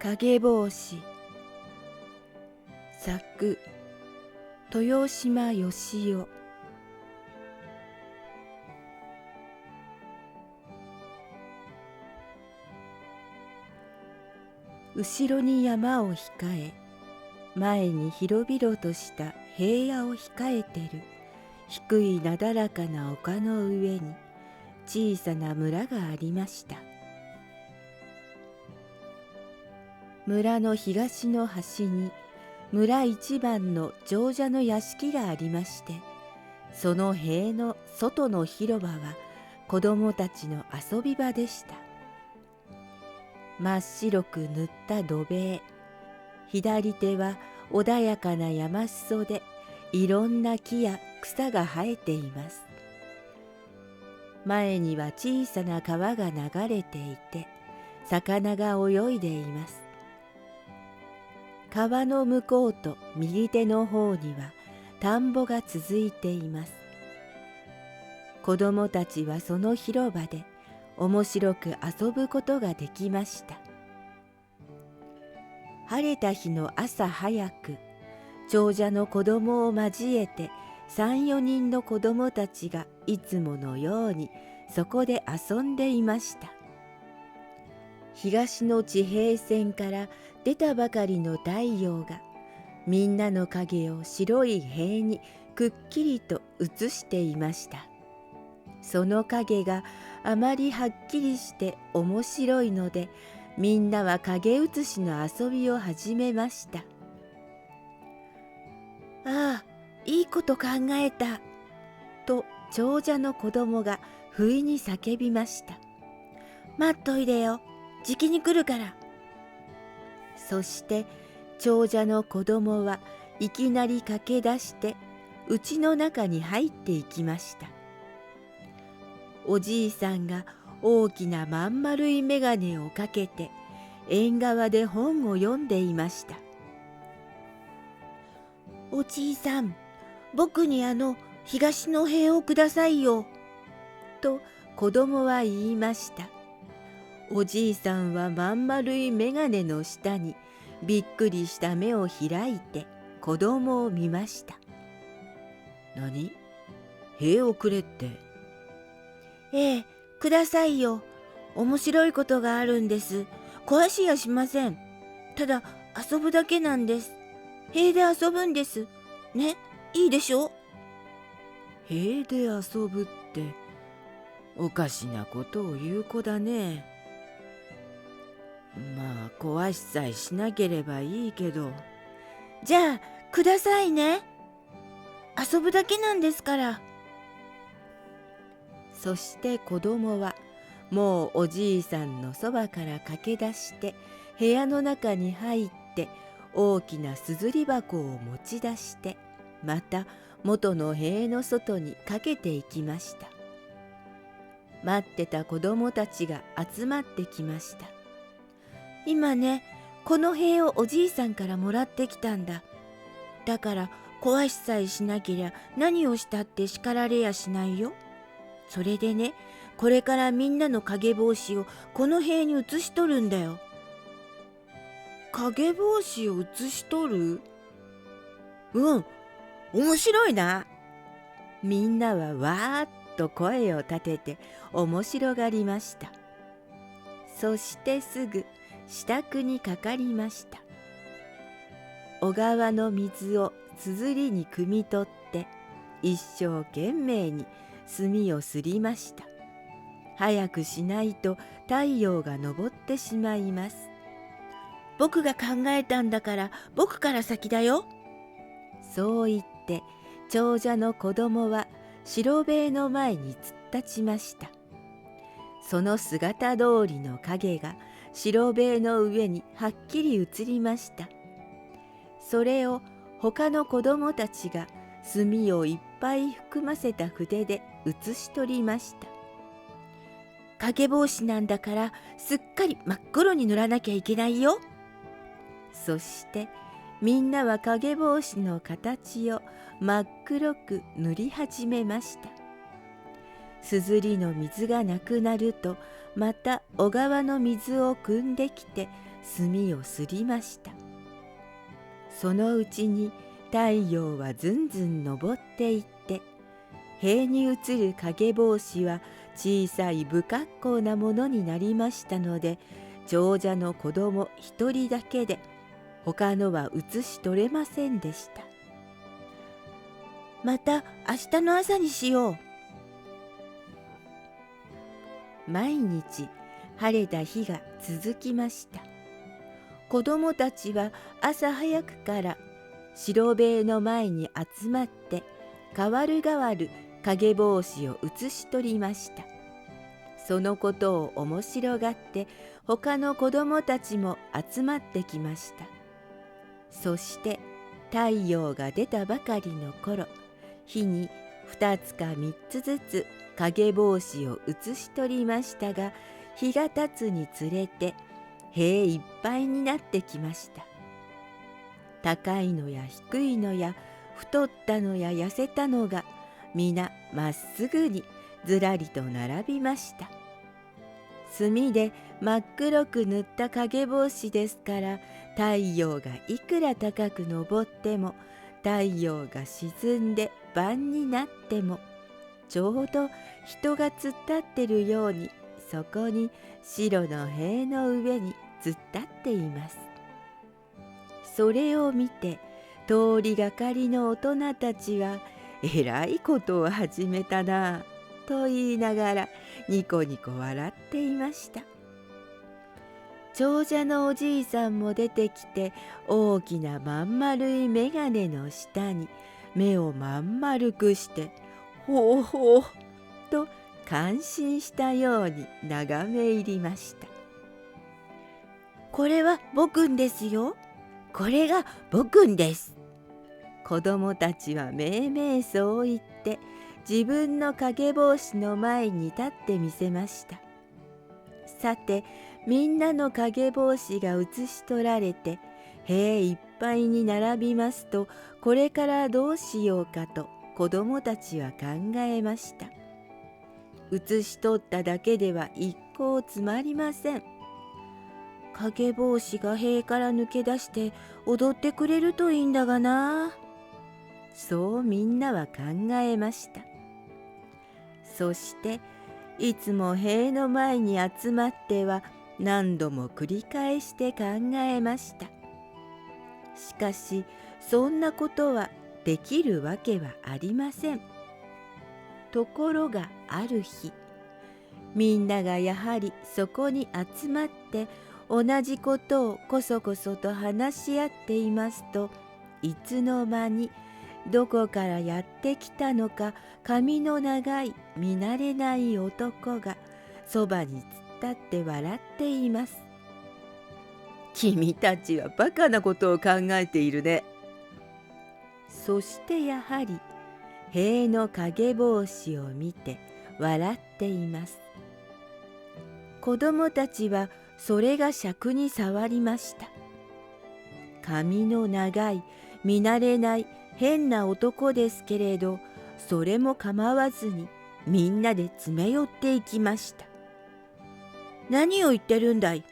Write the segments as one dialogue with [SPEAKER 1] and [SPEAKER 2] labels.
[SPEAKER 1] 影帽子。作豊島義雄。後ろに山を控え、前に広々とした平野を控えてる低いなだらかな丘の上に小さな村がありました。村の東の端に村一番の長者の屋敷がありまして、その塀の外の広場は子供たちの遊び場でした。真っ白く塗った土塀、左手は穏やかな山裾でいろんな木や草が生えています。前には小さな川が流れていて、魚が泳いでいます。川の向こうと右手の方には田んぼが続いています。子供たちはその広場で面白く遊ぶことができました。晴れた日の朝早く、長者の子供を交えて3、4人の子供たちがいつものようにそこで遊んでいました。東の地平線から出たばかりの太陽がみんなの影を白い塀にくっきりと映していました。その影があまりはっきりして面白いので、みんなは影写しの遊びを始めました。ああ、いいこと考えた、と長者の子供が不意に叫びました。待っといでよ、じきに来るから。そして長者の子供はいきなり駆け出して家の中に入っていきました。おじいさんが大きなまん丸い眼鏡をかけて縁側で本を読んでいました。おじいさん、僕に東の塀をくださいよ、と子供は言いました。おじいさんはまん丸い眼鏡の下にびっくりした目を開いて子供を見ました。
[SPEAKER 2] 何？塀をくれって。
[SPEAKER 1] ええ、くださいよ。面白いことがあるんです。壊しやしません。ただ遊ぶだけなんです。塀で遊ぶんです。ね、いいでしょ？
[SPEAKER 2] 塀で遊ぶって、おかしなことを言う子だね。まあ壊しさえしなければいいけど。
[SPEAKER 1] じゃあくださいね。遊ぶだけなんですから。そして子供はもうおじいさんのそばから駆け出して部屋の中に入って大きなすずり箱を持ち出してまた元の塀の外にかけていきました。待ってた子供たちが集まってきました。今ね、この塀をおじいさんからもらってきたんだ。だから壊しさえしなけりゃ何をしたって叱られやしないよ。それでね、これからみんなの影帽子をこの塀に移しとるんだよ。
[SPEAKER 2] 影帽子を移しとる？
[SPEAKER 1] うん、面白いな。みんなはわーっと声を立てて面白がりました。そしてすぐ支度にかかりました。小川の水をすずりに汲み取って一生懸命に墨をすりました。早くしないと太陽が昇ってしまいます。僕が考えたんだから僕から先だよ。そう言って長者の子供は白塀の前に突っ立ちました。その姿通りの影が白塀の上にはっきり映りました。それを他の子供たちが墨をいっぱい含ませた筆で写し取りました。影帽子なんだからすっかり真っ黒に塗らなきゃいけないよ。そしてみんなは影帽子の形を真っ黒く塗り始めました。すずりの水がなくなるとまた小川の水を汲んできて墨をすりました。そのうちに太陽はずんずん昇っていって、塀に映る影帽子は小さい不格好なものになりましたので、長者の子供一人だけで他のは写し取れませんでした。また明日の朝にしよう。毎日晴れた日が続きました。子供たちは朝早くから白塀の前に集まって、代わる代わる影帽子を写し取りました。そのことを面白がって他の子供たちも集まってきました。そして太陽が出たばかりの頃、日に2つか3つずつ影帽子を写し取りましたが、日が経つにつれて塀いっぱいになってきました。高いのや低いのや太ったのや痩せたのが皆まっすぐにずらりと並びました。墨で真っ黒く塗った影帽子ですから、太陽がいくら高く昇っても、太陽が沈んで晩になっても、ちょうど人が突っ立ってるように、そこに白の塀の上に突っ立っています。それを見て通りがかりの大人たちは、えらいことを始めたなと言いながらニコニコ笑っていました。長者のおじいさんも出てきて、大きなまん丸い眼鏡の下に目をまん丸くして「ほうほう」と感心したように眺め入りました。これは僕んですよ。これが僕んです。子供たちはめいめいそう言って自分の影帽子の前に立ってみせました。さてみんなの影帽子が写し取られて塀いっぱいに並びますと、これからどうしようかと子供たちは考えました。写し取っただけでは一向つまりません。影帽子が塀から抜け出して踊ってくれるといいんだがな。そうみんなは考えました。そしていつも塀の前に集まっては何度も繰り返して考えました。しかしそんなことはできるわけはありません。ところがある日、みんながやはりそこに集まって同じことをこそこそと話し合っていますと、いつの間にどこからやってきたのか髪の長い見慣れない男がそばに突っ立って笑っています。君たちはバカなことを考えているね。そしてやはり塀の影帽子を見て笑っています。子供たちはそれが癪に障りました。髪の長い見慣れない変な男ですけれど、それも構わずにみんなで詰め寄っていきました。何を言ってるんだい。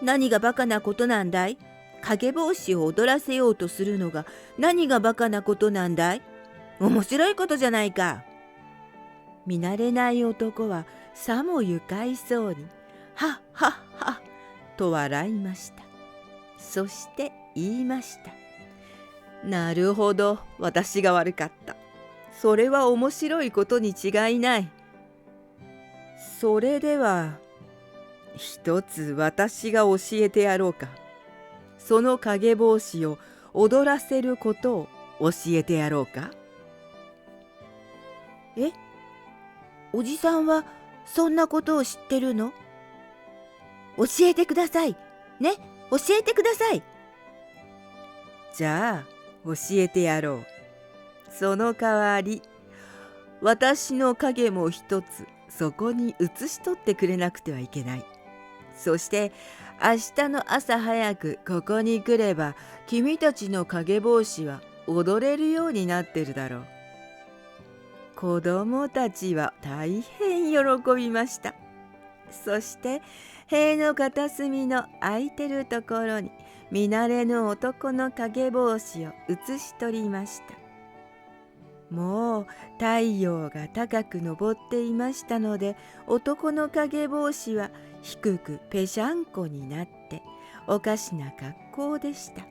[SPEAKER 1] 何がバカなことなんだい。影帽子を踊らせようとするのが何がバカなことなんだい。面白いことじゃないか。見慣れない男はさも愉快そうにはっはっはと笑いました。そして言いました。なるほど、私が悪かった。それは面白いことに違いない。それでは一つ私が教えてやろうか。その影帽子を踊らせることを教えてやろうか。え、おじさんはそんなことを知ってるの？教えてください。ね、教えてください。じゃあ教えてやろう。その代わり私の影も一つそこに写し取ってくれなくてはいけない。そして明日の朝早くここに来れば君たちの影帽子は踊れるようになってるだろう。子供たちは大変喜びました。そして塀の片隅の空いてるところに見慣れぬ男の影帽子を写し取りました。もう太陽が高く昇っていましたので、男の影帽子は低くぺしゃんこになっておかしな格好でした。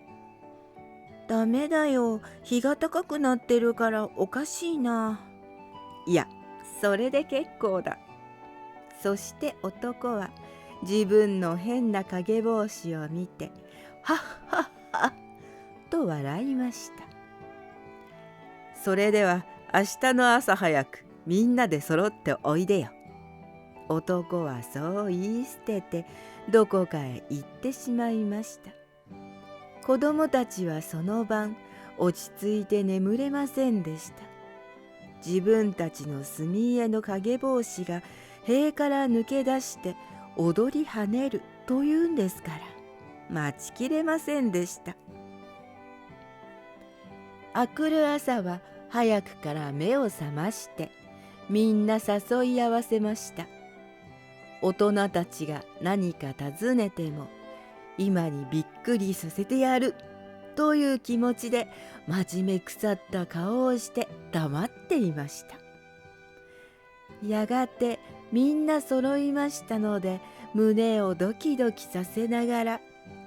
[SPEAKER 1] ダメだよ、日が高くなってるからおかしいな。いや、それで結構だ。そして男は自分の変な影帽子を見て、はっはっはと笑いました。それでは明日の朝早くみんなで揃っておいでよ。男はそう言い捨ててどこかへ行ってしまいました。子供たちはその晩落ち着いて眠れませんでした。自分たちの墨絵の影帽子が塀から抜け出して踊り跳ねるというんですから待ちきれませんでした。あくる朝は早くから目を覚ましてみんな誘い合わせました。大人たちが何か尋ねても今にびっくりさせてやるという気持ちで真面目腐った顔をして黙っていました。やがてみんな揃いましたので胸をドキドキさせながら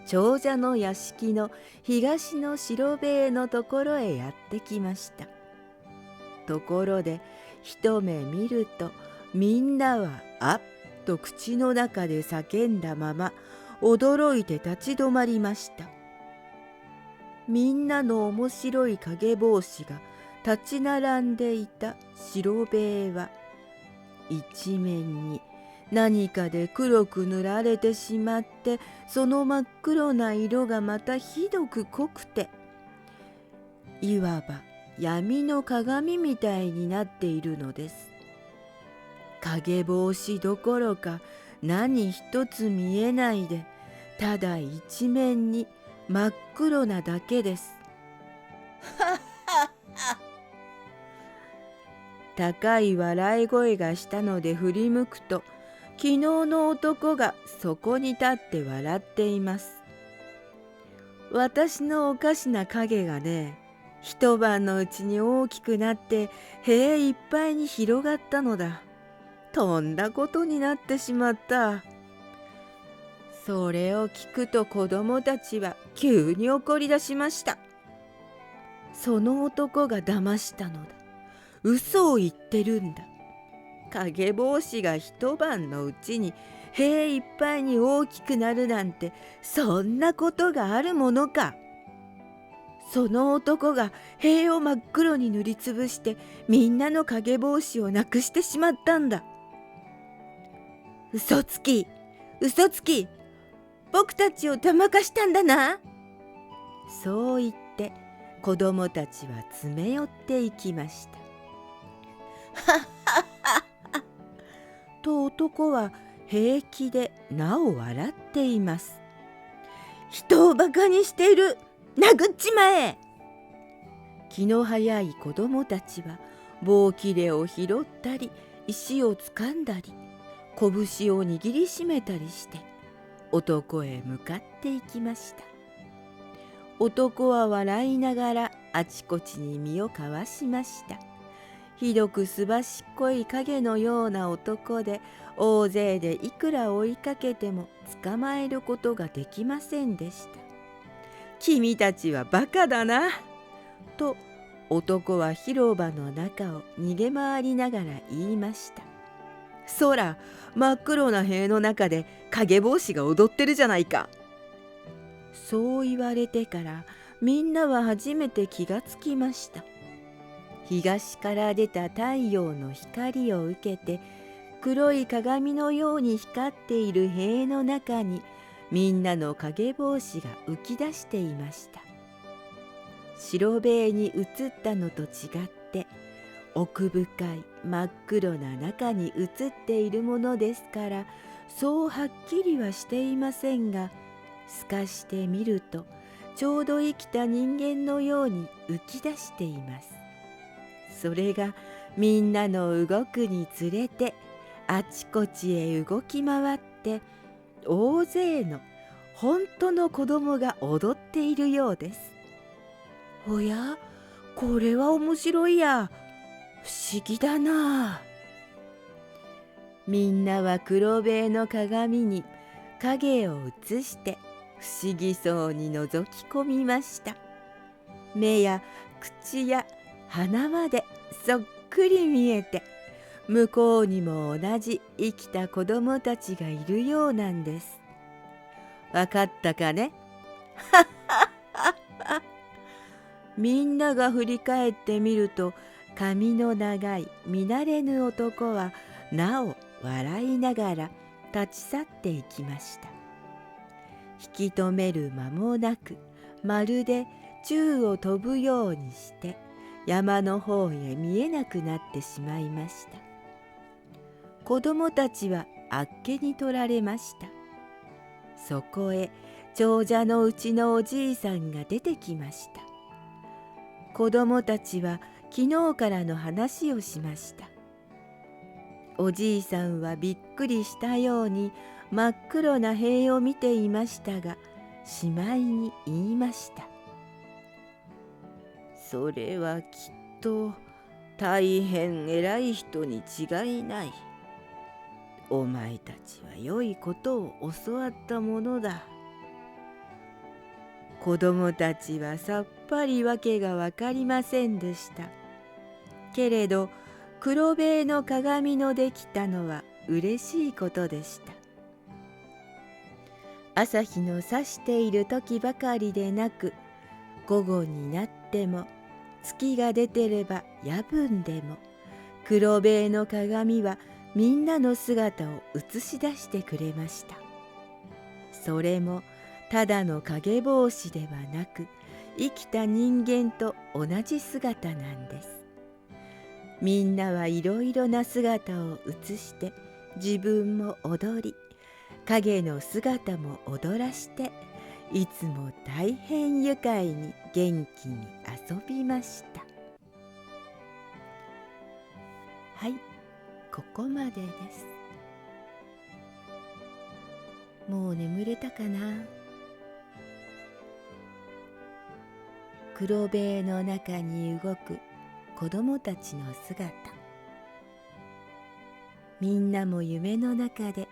[SPEAKER 1] 長者の屋敷の東の白塀のところへやってきました。ところで一目見るとみんなはあっと口の中で叫んだまま驚いて立ち止まりました。みんなの面白い影帽子が立ち並んでいた白塀は一面に何かで黒く塗られてしまって、その真っ黒な色がまたひどく濃くて、いわば闇の鏡みたいになっているのです。影帽子どころか何一つ見えないで、ただ一面に真っ黒なだけです。高い笑い声がしたので振り向くと、昨日の男がそこに立って笑っています。私のおかしな影がね、一晩のうちに大きくなって塀いっぱいに広がったのだ。とんだことになってしまった。それを聞くと子供たちは急に怒り出しました。その男が騙したのだ。嘘を言ってるんだ。影帽子が一晩のうちに塀いっぱいに大きくなるなんて、そんなことがあるものか。その男が塀を真っ黒に塗りつぶしてみんなの影帽子をなくしてしまったんだ。嘘つき、嘘つき、僕たちを騙かしたんだな。そう言って子供たちは詰め寄っていきました。はっはっはっはと男は平気でなお笑っています。人をバカにしている、殴っちまえ。気の早い子供たちは棒切れを拾ったり石をつかんだり拳を握りしめたりして男へ向かっていきました。男は笑いながらあちこちに身をかわしました。ひどくすばしっこい影のような男で、大勢でいくら追いかけても捕まえることができませんでした。君たちはバカだな。と男は広場の中を逃げ回りながら言いました。そら、真っ黒な塀の中で影帽子が踊ってるじゃないか。そう言われてからみんなは初めて気がつきました。東から出た太陽の光を受けて黒い鏡のように光っている塀の中にみんなの影帽子が浮き出していました。白塀に映ったのと違って奥深い真っ黒な中に映っているものですから、そうはっきりはしていませんが、透かしてみるとちょうど生きた人間のように浮き出しています。それがみんなの動くにつれてあちこちへ動き回って大勢の本当の子供が踊っているようです。おや、これは面白いや。不思議だな。みんなは黒塀の鏡に影を映して不思議そうに覗き込みました。目や口や鼻までそっくり見えて、向こうにも同じ生きた子供たちがいるようなんです。わかったかね？みんなが振り返ってみると、髪の長い見慣れぬ男はなお笑いながら立ち去っていきました。引き止める間もなく、まるで宙を飛ぶようにして山の方へ見えなくなってしまいました。子供たちはあっけに取られました。そこへ長者のうちのおじいさんが出てきました。子供たちは昨日からの話をしました。おじいさんはびっくりしたように真っ黒な塀を見ていましたが、しまいに言いました。それはきっと大変偉い人に違いない。お前たちは良いことを教わったものだ。子供たちはさっぱりわけがわかりませんでした。けれど黒塀の鏡のできたのは嬉しいことでした。朝日の差している時ばかりでなく、午後になっても月が出てれば夜分でも、黒塀の鏡はみんなの姿を映し出してくれました。それもただの影帽子ではなく、生きた人間と同じ姿なんです。みんなはいろいろな姿を映して、自分も踊り、影の姿も踊らして、いつも大変愉快に元気に遊びました。はい、ここまでです。もう眠れたかな？黒塀の中に動く子供たちの姿。みんなも夢の中で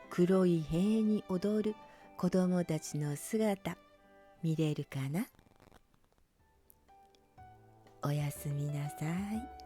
[SPEAKER 1] 黒い塀に踊る子供たちの姿見れるかな？おやすみなさい。